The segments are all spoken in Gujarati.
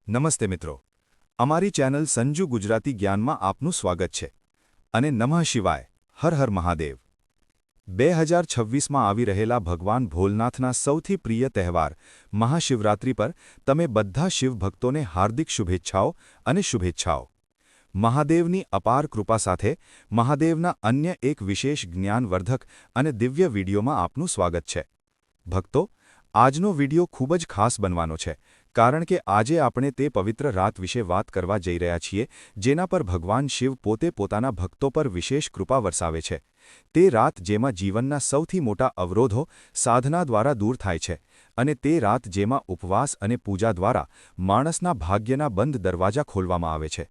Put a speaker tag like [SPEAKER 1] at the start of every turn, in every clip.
[SPEAKER 1] નમસ્તે મિત્રો, અમારી ચેનલ સંજુ ગુજરાતી જ્ઞાનમાં આપનું સ્વાગત છે અને નમઃ શિવાય, હર હર મહાદેવ। 2026માં આવી રહેલા ભગવાન ભોલનાથના સૌથી પ્રિય તહેવાર મહાશિવરાત્રિ પર તમે બધા શિવભક્તોને હાર્દિક શુભેચ્છાઓ અને શુભેચ્છાઓ। મહાદેવની અપાર કૃપા સાથે મહાદેવના અન્ય એક વિશેષ જ્ઞાનવર્ધક અને દિવ્ય વિડીયોમાં આપનું સ્વાગત છે। ભક્તો, આજનો વિડીયો ખૂબ જ ખાસ બનવાનો છે કારણ કે આજે આપણે તે પવિત્ર રાત વિશે વાત કરવા જઈ રહ્યા છીએ જેના પર ભગવાન શિવ પોતે પોતાના ભક્તો પર વિશેષ કૃપા વરસાવે છે। તે રાત જેમાં જીવનના સૌથી મોટા અવરોધો સાધના દ્વારા દૂર થાય છે અને તે રાત જેમાં ઉપવાસ અને પૂજા દ્વારા માણસના ભાગ્યના બંધ દરવાજા ખોલવામાં આવે છે।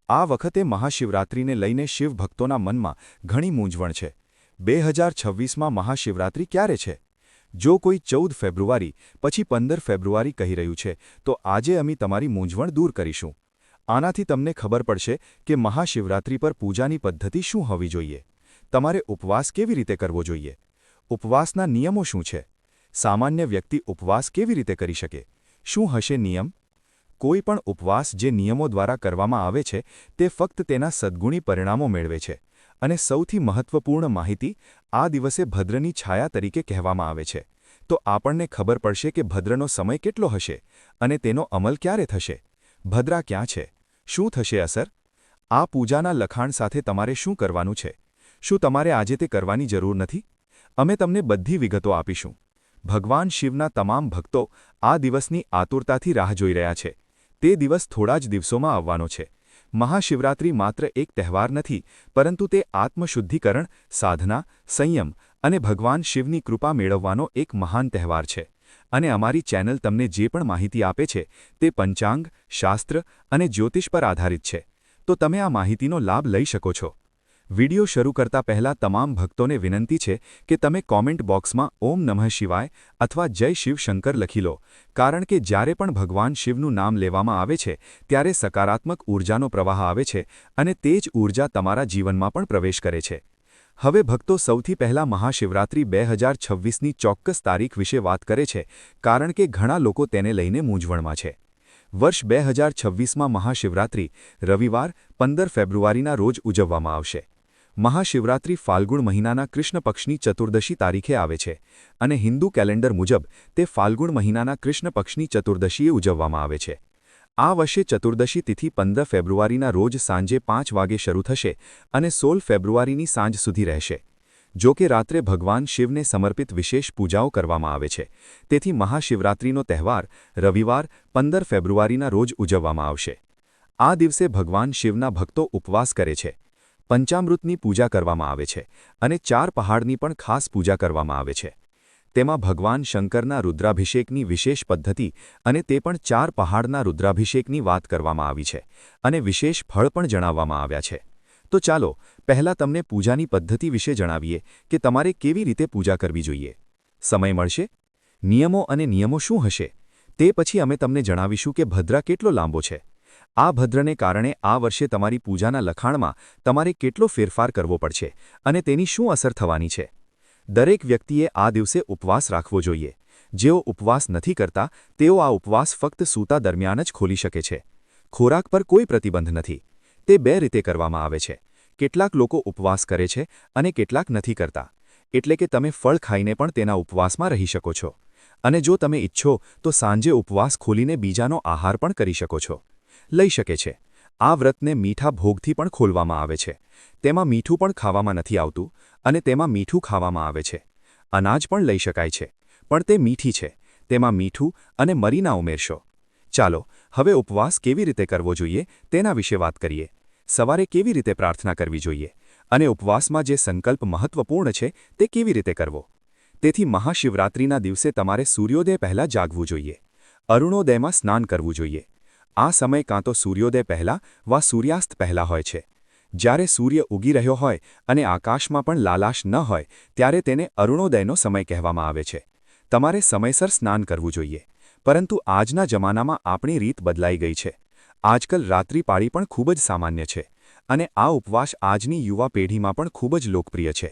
[SPEAKER 1] આ વખતે મહાશિવરાત્રિને લઈને શિવભક્તોના મનમાં ઘણી મૂંઝવણ છે। 2026માં મહાશિવરાત્રિ ક્યારે છે? જો કોઈ 14 ફેબ્રુઆરી પછી 15 ફેબ્રુઆરી કહી રહ્યું છે તો આજે અમે તમારી મૂંઝવણ દૂર કરીશું। આનાથી તમને ખબર પડશે કે મહાશિવરાત્રિ પર પૂજાની પદ્ધતિ શું હોવી જોઈએ, તમારે ઉપવાસ કેવી રીતે કરવો જોઈએ, ઉપવાસના નિયમો શું છે, સામાન્ય વ્યક્તિ ઉપવાસ કેવી રીતે કરી શકે, શું હશે નિયમ? કોઈ પણ ઉપવાસ જે નિયમો દ્વારા કરવામાં આવે છે તે ફક્ત તેના સદ્ગુણી પરિણામો મેળવે છે અને સૌથી મહત્વપૂર્ણ માહિતી આ દિવસે ભદ્રની છાયા તરીકે કહેવામાં આવે છે। તો આપણને ખબર પડશે કે ભદ્રનો સમય કેટલો હશે અને તેનો અમલ ક્યારે થશે, ભદ્રા ક્યાં છે, શું થશે અસર? આ પૂજાના લખાણ સાથે તમારે શું કરવાનું છે? શું તમારે આજે તે કરવાની જરૂર નથી? અમે તમને બધી વિગતો આપીશું। ભગવાન શિવના તમામ ભક્તો આ દિવસની આતુરતાથી રાહ જોઈ રહ્યા છે। તે દિવસ થોડા જ દિવસોમાં આવવાનો છે। મહાશિવરાત્રિ માત્ર એક તહેવાર નથી પરંતુ તે આત્મશુદ્ધિકરણ, સાધના, સંયમ અને ભગવાન શિવની કૃપા મેળવવાનો એક મહાન તહેવાર છે અને અમારી ચેનલ તમને જે પણ માહિતી આપે છે તે પંચાંગ, શાસ્ત્ર અને જ્યોતિષ પર આધારિત છે, તો તમે આ માહિતીનો લાભ લઈ શકો છો। વિડિયો શરૂ કરતા પહેલા તમામ ભક્તોને વિનંતી છે કે તમે કોમેન્ટ બોક્સમાં ઓમ નમઃ શિવાય અથવા જય શિવ શંકર લખી લો કારણ કે જ્યારે પણ ભગવાન શિવનું નામ લેવામાં આવે છે ત્યારે સકારાત્મક ઊર્જાનો પ્રવાહ આવે છે અને તે જ ઊર્જા તમારા જીવનમાં પણ પ્રવેશ કરે છે। હવે ભક્તો સૌથી પહેલા મહાશિવરાત્રિ 2026ની ચોક્કસ તારીખ વિશે વાત કરે છે કારણ કે ઘણા લોકો તેને લઈને મૂંઝવણમાં છે। વર્ષ 2026માં મહાશિવરાત્રિ રવિવાર 15 ફેબ્રુઆરીના રોજ ઉજવવામાં આવશે। મહાશિવરાત્રિ ફાલ્ગુણ મહિનાના કૃષ્ણ પક્ષની ચતુર્દશી તારીખે આવે છે અને હિન્દુ કેલેન્ડર મુજબ તે ફાલ્ગુણ મહિનાના કૃષ્ણ પક્ષની ચતુર્દશીએ ઉજવવામાં આવે છે। આ વર્ષે ચતુર્દશી તિથિ 15 ફેબ્રુઆરીના રોજ સાંજે 5 વાગે શરૂ થશે અને 16 ફેબ્રુઆરીની સાંજ સુધી રહેશે। જો કે રાત્રે ભગવાન શિવને સમર્પિત વિશેષ પૂજાઓ કરવામાં આવે છે, તેથી મહાશિવરાત્રિનો તહેવાર રવિવાર 15 ફેબ્રુઆરીના રોજ ઉજવવામાં આવશે। આ દિવસે ભગવાન શિવના ભક્તો ઉપવાસ કરે છે, પંચામૃતની પૂજા કરવામાં આવે છે અને 4 પહાડની પણ ખાસ પૂજા કરવામાં આવે છે। તેમાં ભગવાન શંકરના રુદ્રાભિષેકની વિશેષ પદ્ધતિ અને તે પણ 4 પહાડના રુદ્રાભિષેકની વાત કરવામાં આવી છે અને વિશેષ ફળ પણ જણાવવામાં આવ્યા છે। તો ચાલો પહેલા તમને પૂજાની પદ્ધતિ વિશે જણાવીએ કે તમારે કેવી રીતે પૂજા કરવી જોઈએ, સમય મળશે, નિયમો અને નિયમો શું હશે, તે પછી અમે તમને જણાવીશું કે ભદ્રા કેટલો લાંબો છે। આ ભદ્રને કારણે આ વર્ષે તમારી પૂજાના લખાણમાં તમારે કેટલો ફેરફાર કરવો પડશે અને તેની શું અસર થવાની છે। દરેક વ્યક્તિએ આ દિવસે ઉપવાસ રાખવો જોઈએ। જેઓ ઉપવાસ નથી કરતા તેઓ આ ઉપવાસ ફક્ત સૂતા દરમિયાન જ ખોલી શકે છે। ખોરાક પર કોઈ પ્રતિબંધ નથી। તે 2 રીતે કરવામાં આવે છે। કેટલાક લોકો ઉપવાસ કરે છે અને કેટલાક નથી કરતા, એટલે કે તમે ફળ ખાઈને પણ તેના ઉપવાસમાં રહી શકો છો અને જો તમે ઈચ્છો તો સાંજે ઉપવાસ ખોલીને બીજાનો આહાર પણ કરી શકો છો, લઈ શકે છે। આ વ્રતને મીઠા ભોગથી પણ ખોલવામાં આવે છે। તેમાં મીઠું પણ ખાવામાં નથી આવતું અને તેમાં મીઠું ખાવામાં આવે છે। અનાજ પણ લઈ શકાય છે પણ તે મીઠી છે, તેમાં મીઠું અને મરી ના ઉમેરશો। ચાલો હવે ઉપવાસ કેવી રીતે કરવો જોઈએ તેના વિશે વાત કરીએ। સવારે કેવી રીતે પ્રાર્થના કરવી જોઈએ અને ઉપવાસમાં જે સંકલ્પ મહત્વપૂર્ણ છે તે કેવી રીતે કરવો। તેથી મહાશિવરાત્રિના દિવસે તમારે સૂર્યોદય પહેલાં જાગવું જોઈએ, અરુણોદયમાં સ્નાન કરવું જોઈએ। આ સમય કાં તો સૂર્યોદય પહેલાં વા સૂર્યાસ્ત પહેલાં હોય છે। જ્યારે સૂર્ય ઉગી રહ્યો હોય અને આકાશમાં પણ લાલાશ ન હોય ત્યારે તેને અરુણોદયનો સમય કહેવામાં આવે છે। તમારે સમયસર સ્નાન કરવું જોઈએ, પરંતુ આજના જમાનામાં આપણી રીત બદલાઈ ગઈ છે। આજકાલ રાત્રિ પાળી પણ ખૂબ જ સામાન્ય છે અને આ ઉપવાસ આજની યુવા પેઢીમાં પણ ખૂબ જ લોકપ્રિય છે,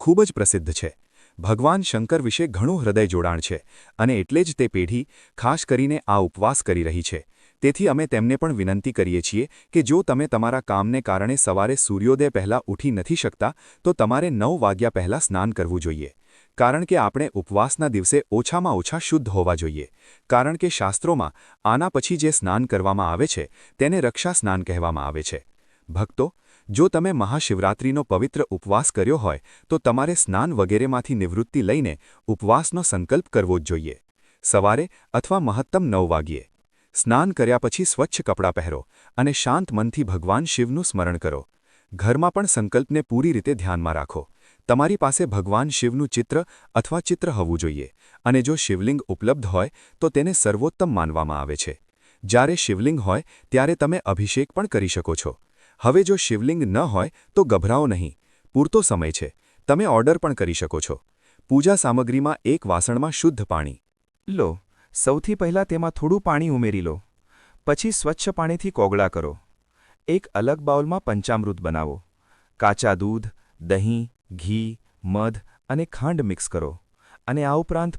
[SPEAKER 1] ખૂબ જ પ્રસિદ્ધ છે। ભગવાન શંકર વિશે ઘણું હૃદય જોડાણ છે અને એટલે જ તે પેઢી ખાસ કરીને આ ઉપવાસ કરી રહી છે તેથી અમે તેમને પણ વિનંતી કરીએ છીએ કે જો તમે તમારા કામને કારણે સવારે સૂર્યોદય પહેલાં ઉઠી નથી શકતા તો તમારે 9 વાગ્યા પહેલાં સ્નાન કરવું જોઈએ કારણ કે આપણે ઉપવાસના દિવસે ઓછામાં ઓછા શુદ્ધ હોવા જોઈએ કારણ કે શાસ્ત્રોમાં આના પછી જે સ્નાન કરવામાં આવે છે તેને રક્ષા સ્નાન કહેવામાં આવે છે ભક્તો જો તમે મહાશિવરાત્રિનો પવિત્ર ઉપવાસ કર્યો હોય તો તમારે સ્નાન વગેરેમાંથી નિવૃત્તિ લઈને ઉપવાસનો સંકલ્પ કરવો જ જોઈએ સવારે અથવા મહત્તમ 9 વાગ્યે સ્નાન કર્યા પછી સ્વચ્છ કપડાં પહેરો અને શાંત મનથી ભગવાન શિવનું સ્મરણ કરો ઘરમાં પણ સંકલ્પને પૂરી રીતે ધ્યાનમાં રાખો તમારી પાસે ભગવાન શિવનું ચિત્ર અથવા ચિત્ર હોવું જોઈએ અને જો શિવલિંગ ઉપલબ્ધ હોય તો તેને સર્વોત્તમ માનવામાં આવે છે જ્યારે શિવલિંગ હોય ત્યારે તમે અભિષેક પણ કરી શકો છો હવે જો શિવલિંગ ન હોય તો ગભરાઓ નહીં પૂરતો સમય છે તમે ઓર્ડર પણ કરી શકો છો પૂજા સામગ્રીમાં એક વાસણમાં શુદ્ધ પાણી
[SPEAKER 2] લો સૌથી પહેલાં તેમાં થોડું પાણી ઉમેરી લો પછી સ્વચ્છ પાણીથી કોગળા કરો એક અલગ બાઉલમાં પંચામૃત બનાવો કાચા દૂધ દહીં ઘી મધ અને ખાંડ મિક્સ કરો અને આ ઉપરાંત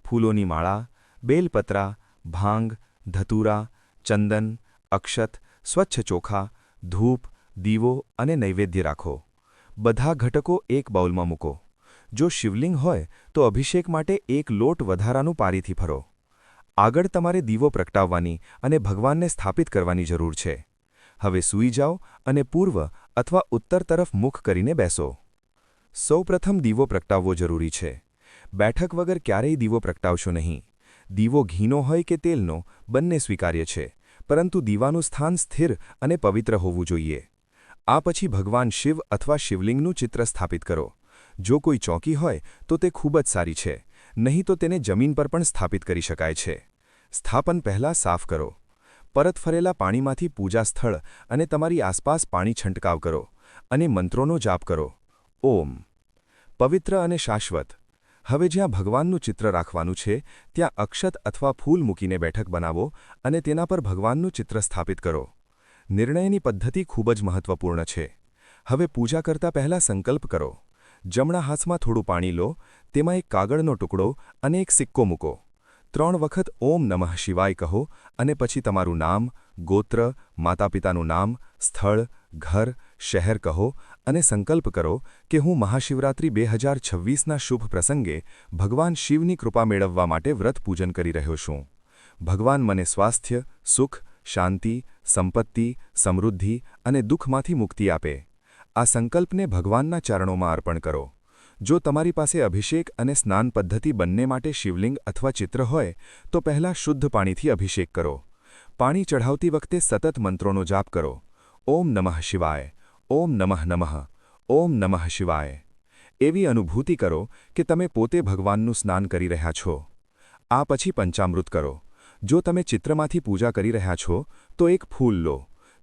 [SPEAKER 2] ફૂલોની માળા બેલપત્રા ભાંગ ધતુરા ચંદન અક્ષત સ્વચ્છ ચોખા ધૂપ દીવો અને નૈવેદ્ય રાખો બધા ઘટકો એક બાઉલમાં મૂકો જો શિવલિંગ હોય તો અભિષેક માટે એક લોટ વધારાનું પારીથી ભરો આગળ તમારે દીવો પ્રગટાવવાની અને ભગવાનને સ્થાપિત કરવાની જરૂર છે હવે સૂઈ જાઓ અને પૂર્વ અથવા ઉત્તર તરફ મુખ કરીને બેસો સૌપ્રથમ દીવો પ્રગટાવવો જરૂરી છે બેઠક વગર ક્યારેય દીવો પ્રગટાવશો નહીં દીવો ઘીનો હોય કે તેલનો બંને સ્વીકાર્ય છે પરંતુ દીવાનું સ્થાન સ્થિર અને પવિત્ર હોવું જોઈએ આ પછી ભગવાન શિવ અથવા શિવલિંગનું ચિત્ર સ્થાપિત કરો જો કોઈ ચોકી હોય તો તે ખૂબ જ સારી છે નહીં તો તેને જમીન પર પણ સ્થાપિત કરી શકાય છે સ્થાપન પહેલાં સાફ કરો પરત ફરેલા પાણીમાંથી પૂજા સ્થળ અને તમારી આસપાસ પાણી છંટકાવ કરો અને મંત્રોનો જાપ કરો ઓમ પવિત્ર અને શાશ્વત હવે જ્યાં ભગવાનનું ચિત્ર રાખવાનું છે ત્યાં અક્ષત અથવા ફૂલ મૂકીને બેઠક બનાવો અને તેના પર ભગવાનનું ચિત્ર સ્થાપિત કરો નિર્ણયની પદ્ધતિ ખૂબ જ મહત્વપૂર્ણ છે હવે પૂજા કરતા પહેલાં સંકલ્પ કરો જમણા હાથમાં થોડું પાણી લો તેમાં એક કાગળનો ટુકડો અને એક સિક્કો મૂકો 3 વખત ઓમ નમઃ શિવાય કહો અને પછી તમારું નામ ગોત્ર માતાપિતાનું નામ સ્થળ ઘર શહેર કહો અને સંકલ્પ કરો કે હું મહાશિવરાત્રિ 2026ના શુભ પ્રસંગે ભગવાન શિવની કૃપા મેળવવા માટે વ્રત પૂજન કરી રહ્યો છું ભગવાન મને સ્વાસ્થ્ય સુખ શાંતિ સંપત્તિ સમૃદ્ધિ અને દુઃખમાંથી મુક્તિ આપે આ સંકલ્પને ભગવાનના ચરણોમાં અર્પણ કરો જો તમારી પાસે અભિષેક અને સ્નાન પદ્ધતિ બંને માટે શિવલિંગ અથવા ચિત્ર હોય તો પહેલાં શુદ્ધ પાણીથી અભિષેક કરો પાણી ચઢાવતી વખતે સતત મંત્રોનો જાપ કરો ઓમ નમઃ શિવાય ઓમ નમઃ નમઃ ઓમ નમઃ શિવાય એવી અનુભૂતિ કરો કે તમે પોતે ભગવાનનું સ્નાન કરી રહ્યા છો આ પછી પંચામૃત કરો જો તમે ચિત્રમાંથી પૂજા કરી રહ્યા છો તો એક ફૂલ લો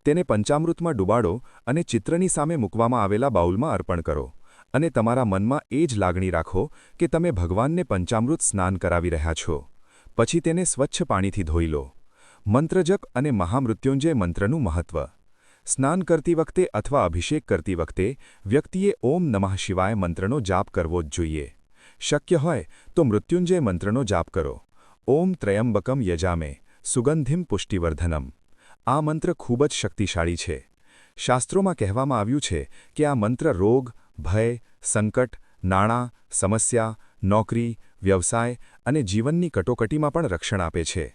[SPEAKER 2] તેને પંચામૃતમાં ડૂબાડો અને ચિત્રની સામે મૂકવામાં આવેલા બાઉલમાં અર્પણ કરો અને તમારા મનમાં એ જ લાગણી રાખો કે તમે ભગવાનને પંચામૃત સ્નાન કરાવી રહ્યા છો પછી તેને સ્વચ્છ પાણીથી ધોઈ લો મંત્રજપ અને મહામૃત્યુંજય મંત્રનું મહત્વ સ્નાન કરતી વખતે અથવા અભિષેક કરતી વખતે વ્યક્તિએ ઓમ નમઃ શિવાય મંત્રનો જાપ કરવો જ જોઈએ શક્ય હોય તો મૃત્યુંજય મંત્રનો જાપ કરો ઓમ ત્રયંબકમ યજામે સુગંધિમ પુષ્ટિવર્ધનમ આ મંત્ર ખૂબ જ શક્તિશાળી છે શાસ્ત્રોમાં કહેવામાં આવ્યું છે કે આ મંત્ર રોગ ભય સંકટ નાણાં સમસ્યા નોકરી વ્યવસાય અને જીવનની કટોકટીમાં પણ રક્ષણ આપે છે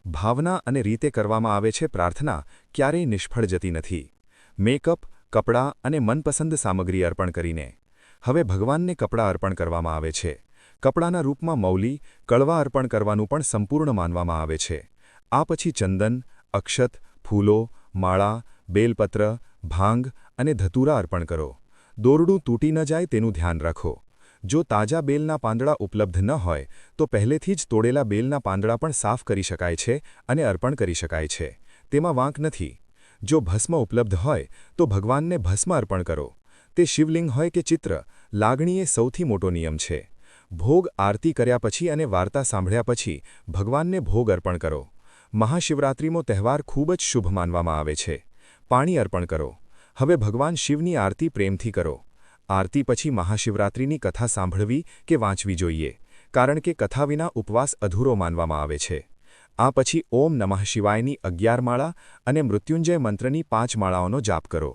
[SPEAKER 2] ભાવના અને રીતે કરવામાં આવે છે પ્રાર્થના ક્યારેય નિષ્ફળ જતી નથી મેકઅપ કપડાં અને મનપસંદ સામગ્રી અર્પણ કરીને હવે ભગવાનને કપડાં અર્પણ કરવામાં આવે છે કપડાના રૂપમાં મૌલી કળવા અર્પણ કરવાનું પણ સંપૂર્ણ માનવામાં આવે છે આ પછી ચંદન અક્ષત ફૂલો માળા બેલપત્ર ભાંગ અને ધતુરા અર્પણ કરો દોરડું તૂટી ન જાય તેનું ધ્યાન રાખો જો તાજા બેલના પાંદડા ઉપલબ્ધ ન હોય તો પહેલેથી જ તોડેલા બેલના પાંદડા પણ સાફ કરી શકાય છે અને અર્પણ કરી શકાય છે તેમાં વાંક નથી જો ભસ્મ ઉપલબ્ધ હોય તો ભગવાનને ભસ્મ અર્પણ કરો તે શિવલિંગ હોય કે ચિત્ર લાગણી એ સૌથી મોટો નિયમ છે ભોગ આરતી કર્યા પછી અને વાર્તા સાંભળ્યા પછી ભગવાનને ભોગ અર્પણ કરો મહાશિવરાત્રિનો તહેવાર ખૂબ જ શુભ માનવામાં આવે છે પાણી અર્પણ કરો હવે ભગવાન શિવની આરતી પ્રેમથી કરો આરતી પછી મહાશિવરાત્રિની કથા સાંભળવી કે વાંચવી જોઈએ કારણ કે કથા વિના ઉપવાસ અધૂરો માનવામાં આવે છે આ પછી ઓમ નમઃ શિવાયની 11 માળા અને મૃત્યુંજય મંત્રની 5 માળાઓનો જાપ કરો.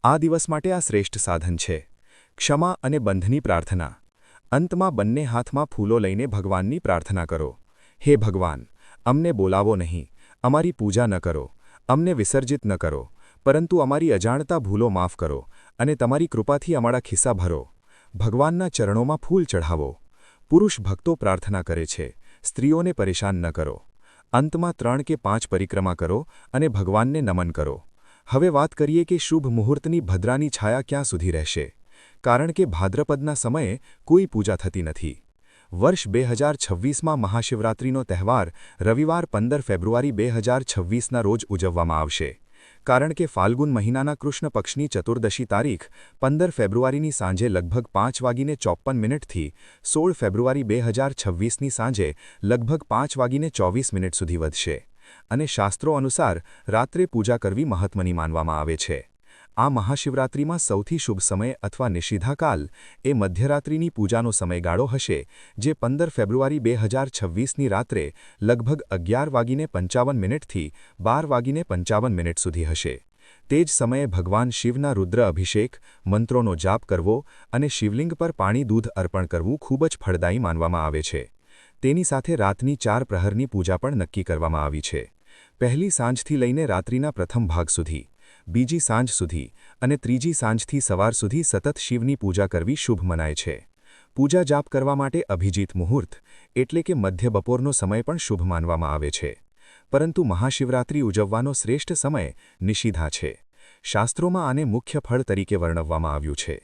[SPEAKER 2] આ દિવસ માટે આ શ્રેષ્ઠ સાધન છે. ક્ષમા અને બંધની પ્રાર્થના. અંતમાં બંને હાથમાં ફૂલો લઈને ભગવાનની પ્રાર્થના કરો. હે ભગવાન, અમને બોલાવો નહીં, અમારી પૂજા ન કરો, અમને વિસર્જિત ન કરો, પરંતુ અમારી અજાણતા ભૂલો માફ કરો અને તમારી કૃપાથી અમારા ખિસ્સા ભરો. ભગવાનના ચરણોમાં ફૂલ ચઢાવો. પુરુષ ભક્તો પ્રાર્થના કરે છે, સ્ત્રીઓને પરેશાન ન કરો. અંતમાં 3 કે 5 પરિક્રમા કરો અને ભગવાનને નમન કરો. હવે વાત કરીએ કે શુભ મુહૂર્તની ભદ્રાની છાયા ક્યાં સુધી રહેશે. કારણ કે ભાદ્રપદના સમયે કોઈ પૂજા થતી નથી. વર્ષ 2026માં મહાશિવરાત્રિનો તહેવાર રવિવાર 15 ફેબ્રુઆરી 2026ના રોજ ઉજવવામાં આવશે. કારણ કે ફાલ્ગુન મહિનાના કૃષ્ણ પક્ષની ચતુર્દશી તારીખ 15 ફેબ્રુઆરીની સાંજે લગભગ 5:54 થી 16 ફેબ્રુઆરી 2026ની સાંજે લગભગ 5:24 સુધી વધશે અને શાસ્ત્રો અનુસાર રાત્રે પૂજા કરવી મહત્વની માનવામાં આવે છે. આ મહાશિવરાત્રિમાં સૌથી શુભ સમય અથવા નિષિદ્ધાકાલ એ મધ્યરાત્રિની પૂજાનો સમયગાળો હશે, જે 15 ફેબ્રુઆરી 2026ની રાત્રે લગભગ 11:55 થી 12:55 સુધી હશે. તે જ સમયે ભગવાન શિવના રુદ્ર અભિષેક, મંત્રોનો જાપ કરવો અને શિવલિંગ પર પાણી દૂધ અર્પણ કરવું ખૂબ જ ફળદાયી માનવામાં આવે છે. તેની સાથે રાતની 4 પ્રહરની પૂજા પણ નક્કી કરવામાં આવી છે. પહેલી સાંજથી લઈને રાત્રિના પ્રથમ ભાગ સુધી, બીજી સાંજ સુધી અને ત્રીજી સાંજથી સવાર સુધી સતત શિવની પૂજા કરવી શુભ મનાય છે. પૂજા જાપ કરવા માટે અભિજીત મુહૂર્ત એટલે કે મધ્ય બપોરનો સમય પણ શુભ માનવામાં આવે છે. પરંતુ મહાશિવરાત્રિ ઉજવવાનો શ્રેષ્ઠ સમય નિષિદ્ધા છે. શાસ્ત્રોમાં આને મુખ્ય ફળ તરીકે વર્ણવવામાં આવ્યું છે.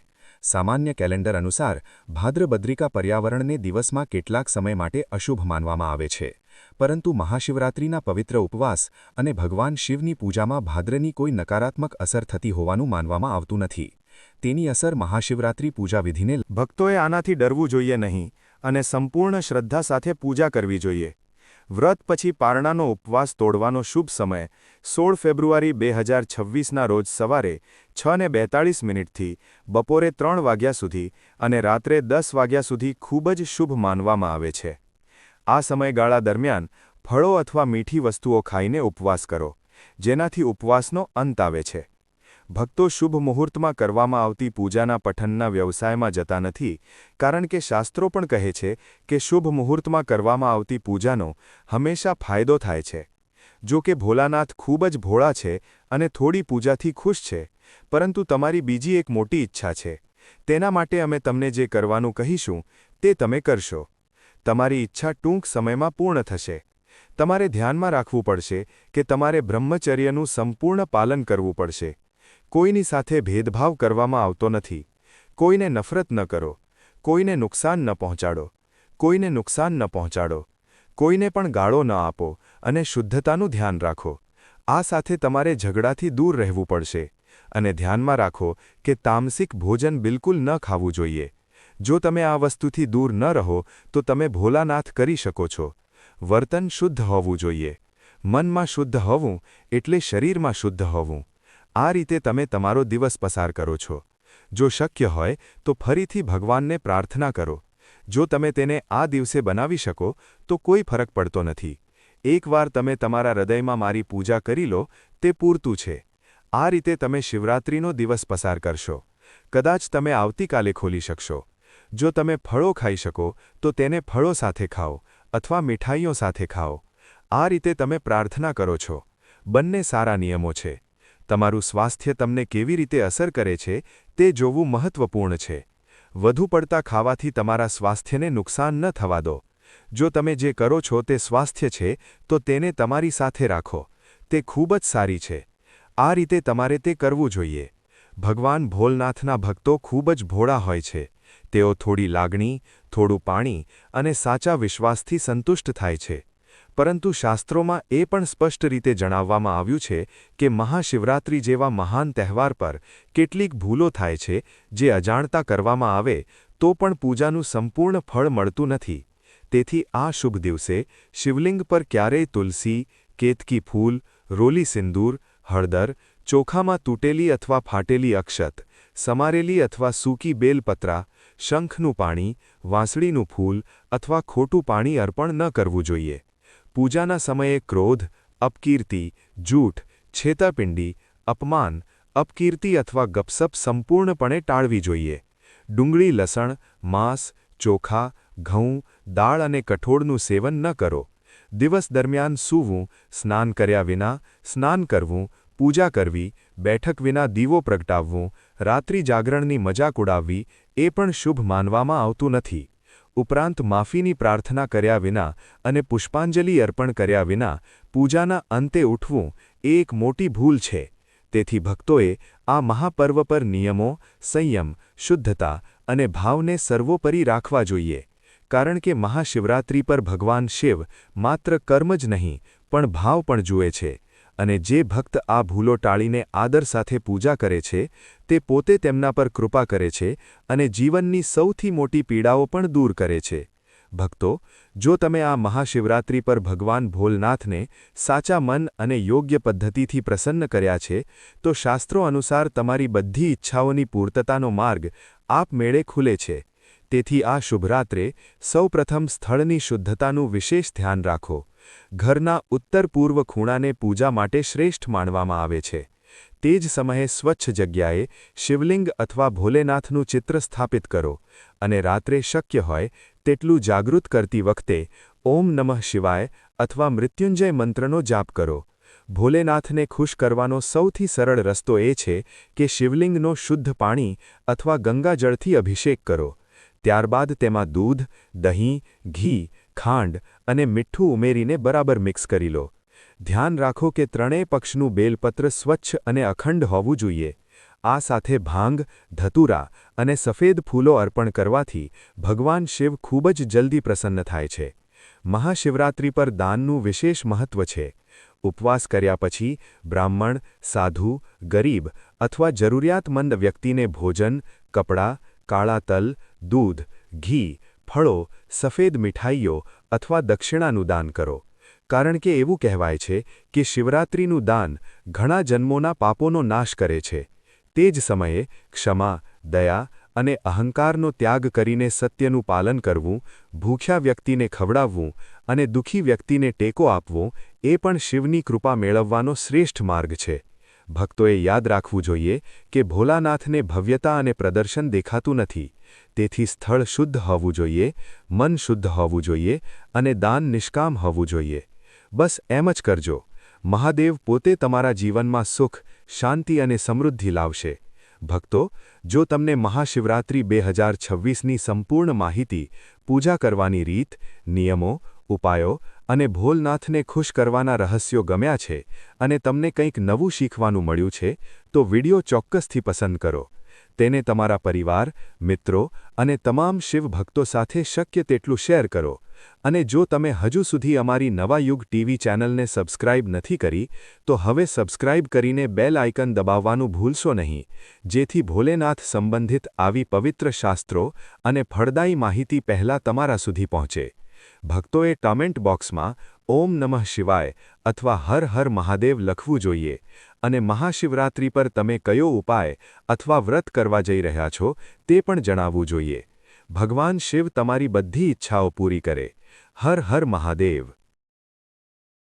[SPEAKER 2] સામાન્ય કેલેન્ડર અનુસાર ભાદ્રબદ્રિકા પર્યાવરણને દિવસમાં કેટલાક સમય માટે અશુભ માનવામાં આવે છે. પરંતુ મહાશિવરાત્રિના પવિત્ર ઉપવાસ અને ભગવાન શિવની પૂજામાં ભાદ્રની કોઈ નકારાત્મક અસર થતી હોવાનું માનવામાં આવતું નથી. તેની અસર મહાશિવરાત્રિ પૂજા વિધિને
[SPEAKER 1] ભક્તોએ આનાથી ડરવું જોઈએ નહીં અને સંપૂર્ણ શ્રદ્ધા સાથે પૂજા કરવી જોઈએ. વ્રત પછી પારણાનો ઉપવાસ તોડવાનો શુભ સમય 16 ફેબ્રુઆરી 2026ના રોજ સવારે 6:42 થી બપોરે 3 વાગ્યા સુધી અને રાત્રે 10 વાગ્યા સુધી ખૂબ જ શુભ માનવામાં આવે છે. આ સમયગાળા દરમિયાન ફળો અથવા મીઠી વસ્તુઓ ખાઈને ઉપવાસ કરો, જેનાથી ઉપવાસનો અંત આવે છે. ભક્તો શુભ મુહૂર્તમાં કરવામાં આવતી પૂજાના પઠનના વ્યવસાયમાં જતા નથી, કારણ કે શાસ્ત્રો પણ કહે છે કે શુભ મુહૂર્તમાં કરવામાં આવતી પૂજાનો હંમેશા ફાયદો થાય છે. જો કે ભોલાનાથ ખૂબ જ ભોળા છે અને થોડી પૂજાથી ખુશ છે, પરંતુ તમારી બીજી એક મોટી ઈચ્છા છે. તેના માટે અમે તમને જે કરવાનું કહીશું તે તમે કરશો. તમારી ઈચ્છા ટૂંક સમયમાં પૂર્ણ થશે. તમારે ધ્યાનમાં રાખવું પડશે કે તમારે બ્રહ્મચર્યનું સંપૂર્ણ પાલન કરવું પડશે. કોઈની સાથે ભેદભાવ કરવામાં આવતો નથી. કોઈને નફરત ન કરો, કોઈને નુકસાન ન પહોંચાડો, કોઈને નુકસાન ન પહોંચાડો, કોઈને પણ ગાળો ન આપો અને શુદ્ધતાનું ધ્યાન રાખો. આ સાથે તમારે ઝઘડાથી દૂર રહેવું પડશે અને ધ્યાનમાં રાખો કે તામસિક ભોજન બિલકુલ ન ખાવું જોઈએ. જો તમે આ વસ્તુથી દૂર ન રહો તો તમે ભોલાનાથ કરી શકો છો. વર્તન શુદ્ધ હોવું જોઈએ. મનમાં શુદ્ધ હોવું એટલે શરીરમાં શુદ્ધ હોવું. આ રીતે તમે તમારો દિવસ પસાર કરો છો. જો શક્ય હોય તો ફરીથી ભગવાનને પ્રાર્થના કરો. જો તમે તેને આ દિવસે બનાવી શકો તો કોઈ ફરક પડતો નથી. એકવાર તમે તમારા હૃદયમાં મારી પૂજા કરી લો તે પૂરતું છે. આ રીતે તમે શિવરાત્રિનો દિવસ પસાર કરશો. કદાચ તમે આવતીકાલે ખોલી શકશો. જો તમે ફળો ખાઈ શકો તો તેને ફળો સાથે ખાઓ અથવા મીઠાઈઓ સાથે ખાઓ. આ રીતે તમે પ્રાર્થના કરો છો. બંને સારા નિયમો છે. તમારું સ્વાસ્થ્ય તમને કેવી રીતે અસર કરે છે તે જોવું મહત્વપૂર્ણ છે. વધુ પડતા ખાવાથી તમારા સ્વાસ્થ્યને નુકસાન ન થવા દો. જો તમે જે કરો છો તે સ્વાસ્થ્ય છે તો તેને તમારી સાથે રાખો. તે ખૂબ જ સારી છે. આ રીતે તમારે તે કરવું જોઈએ. ભગવાન ભોલનાથના ભક્તો ખૂબ જ ભોળા હોય છે. તેઓ થોડી લાગણી, થોડું પાણી અને સાચા વિશ્વાસથી સંતુષ્ટ થાય છે. પરંતુ શાસ્ત્રોમાં એ પણ સ્પષ્ટ રીતે જણાવવામાં આવ્યું છે કે મહાશિવરાત્રિ જેવા મહાન તહેવાર પર કેટલીક ભૂલો થાય છે જે અજાણતા કરવામાં આવે તો પણ પૂજાનું સંપૂર્ણ ફળ મળતું નથી. તેથી આ શુભ દિવસે શિવલિંગ પર ક્યારેય તુલસી, કેતકી ફૂલ, રોલી સિંદૂર, હળદર, ચોખામાં તૂટેલી અથવા ફાટેલી અક્ષત, સમારેલી અથવા સૂકી બેલપત્રા, શંખનું પાણી, વાંસળીનું ફૂલ અથવા ખોટું પાણી અર્પણ ન કરવું જોઈએ.
[SPEAKER 2] પૂજાના સમયે ક્રોધ, અપકીર્તિ, જૂઠ, છેતરપિંડી, અપમાન, અપકીર્તિ અથવા ગપસપ સંપૂર્ણપણે ટાળવી જોઈએ. ડુંગળી, લસણ, માંસ, ચોખા, ઘઉં, દાળ અને કઠોળનું સેવન ન કરો. દિવસ દરમિયાન સૂવું, સ્નાન કર્યા વિના સ્નાન કરવું, પૂજા કરવી, બેઠક વિના દીવો પ્રગટાવવું, રાત્રિ જાગરણની મજાક ઉડાવવી એ પણ શુભ માનવામાં આવતું નથી. ઉપરાંત માફીની પ્રાર્થના કર્યા વિના અને પુષ્પાંજલિ અર્પણ કર્યા વિના પૂજાના અંતે ઉઠવું એ એક મોટી ભૂલ છે. તેથી ભક્તોએ આ મહાપર્વ પર નિયમો, સંયમ, શુદ્ધતા અને ભાવને સર્વોપરી રાખવા જોઈએ. કારણ કે મહાશિવરાત્રિ પર ભગવાન શિવ માત્ર કર્મ જ નહીં પણ ભાવ પણ જુએ છે, અને જે ભક્ત આ ભૂલો ટાળીને આદર સાથે પૂજા કરે છે તે પોતે તેમના પર કૃપા કરે છે અને જીવનની સૌથી મોટી પીડાઓ પણ દૂર કરે છે. ભક્તો, જો તમે આ મહાશિવરાત્રિ પર ભગવાન ભોલેનાથને સાચા મન અને યોગ્ય પદ્ધતિથી પ્રસન્ન કર્યા છે તો શાસ્ત્રો અનુસાર તમારી બધી ઈચ્છાઓની પૂર્તતાનો માર્ગ આપમેળે ખુલે છે. તેથી આ શુભરાત્રે સૌપ્રથમ સ્થળની શુદ્ધતાનું વિશેષ ધ્યાન રાખો. ઘરના ઉત્તર-પૂર્વ ખૂણાને પૂજા માટે શ્રેષ્ઠ માનવામાં આવે છે. તે જ સમયે સ્વચ્છ જગ્યાએ શિવલિંગ અથવા ભોલેનાથનું ચિત્ર સ્થાપિત કરો અને રાત્રે શક્ય હોય તેટલું જાગૃત કરતી વખતે ઓમ નમઃ શિવાય અથવા મૃત્યુંજય મંત્રનો જાપ કરો. ભોલેનાથને ખુશ કરવાનો સૌથી સરળ રસ્તો એ છે કે શિવલિંગનો શુદ્ધ પાણી અથવા ગંગાજળથી અભિષેક કરો. ત્યારબાદ તેમાં દૂધ, દહીં, ઘી, ખાંડ અને મીઠું ઉમેરીને બરાબર મિક્સ કરી લો. ધ્યાન રાખો કે ત્રણેય પક્ષનું બેલપત્ર સ્વચ્છ અને અખંડ હોવું જોઈએ. આ સાથે ભાંગ, ધતુરા અને સફેદ ફૂલો અર્પણ કરવાથી ભગવાન શિવ ખૂબ જ જલ્દી પ્રસન્ન થાય છે. મહાશિવરાત્રિ પર દાનનું વિશેષ મહત્વ છે. ઉપવાસ કર્યા પછી બ્રાહ્મણ, સાધુ, ગરીબ અથવા જરૂરિયાતમંદ વ્યક્તિને ભોજન, કપડાં, કાળા તલ, દૂધ, ઘી, ફળો, સફેદ મીઠાઈઓ અથવા દક્ષિણાનું દાન કરો. કારણ કે એવું કહેવાય છે કે શિવરાત્રિનું દાન ઘણા જન્મોના પાપોનો નાશ કરે છે. તે જ સમયે ક્ષમા, દયા અને અહંકારનો ત્યાગ કરીને સત્યનું પાલન કરવું, ભૂખ્યા વ્યક્તિને ખવડાવવું અને દુઃખી વ્યક્તિને ટેકો આપવો એ પણ શિવની કૃપા મેળવવાનો શ્રેષ્ઠ માર્ગ છે. ભક્તોએ યાદ રાખવું જોઈએ કે ભોલાનાથને ભવ્યતા અને પ્રદર્શન દેખાતું નથી. તેથી સ્થળ શુદ્ધ હોવું જોઈએ, મન શુદ્ધ હોવું જોઈએ અને દાન નિષ્કામ હોવું જોઈએ. બસ એમ જ કરજો. મહાદેવ પોતે તમારા જીવનમાં સુખ, શાંતિ અને સમૃદ્ધિ લાવશે. ભક્તો, જો તમને મહાશિવરાત્રિ 2026ની સંપૂર્ણ માહિતી, પૂજા કરવાની રીત, નિયમો, ઉપાયો અને ભોલેનાથને ખુશ કરવાના રહસ્યો ગમ્યા છે અને તમને કંઈક નવું શીખવાનું મળ્યું છે તો વિડિયો ચોક્કસથી પસંદ કરો. તેને તમારા પરિવાર, મિત્રો અને તમામ શિવ ભક્તો સાથે શક્ય તેટલું શેર કરો. અને જો તમે હજુ સુધી અમારી નવા યુગ ટીવી ચેનલને સબસ્ક્રાઇબ નથી કરી તો હવે સબસ્ક્રાઇબ કરીને બેલ આઇકન દબાવવાનું ભૂલશો નહીં, જેથી ભોલેનાથ સંબંધિત આવી પવિત્ર શાસ્ત્રો અને ફળદાયી માહિતી પહેલાં તમારા સુધી પહોંચે. ભક્તોએ કમેન્ટ બોક્સમાં ઓમ નમઃ શિવાય અથવા હર હર મહાદેવ લખવું જોઈએ અને મહાશિવરાત્રિ પર તમે કયો ઉપાય અથવા વ્રત કરવા જઈ રહ્યા છો તે પણ જણાવવું જોઈએ. ભગવાન શિવ તમારી બધી ઈચ્છાઓ પૂરી કરે. હર હર મહાદેવ.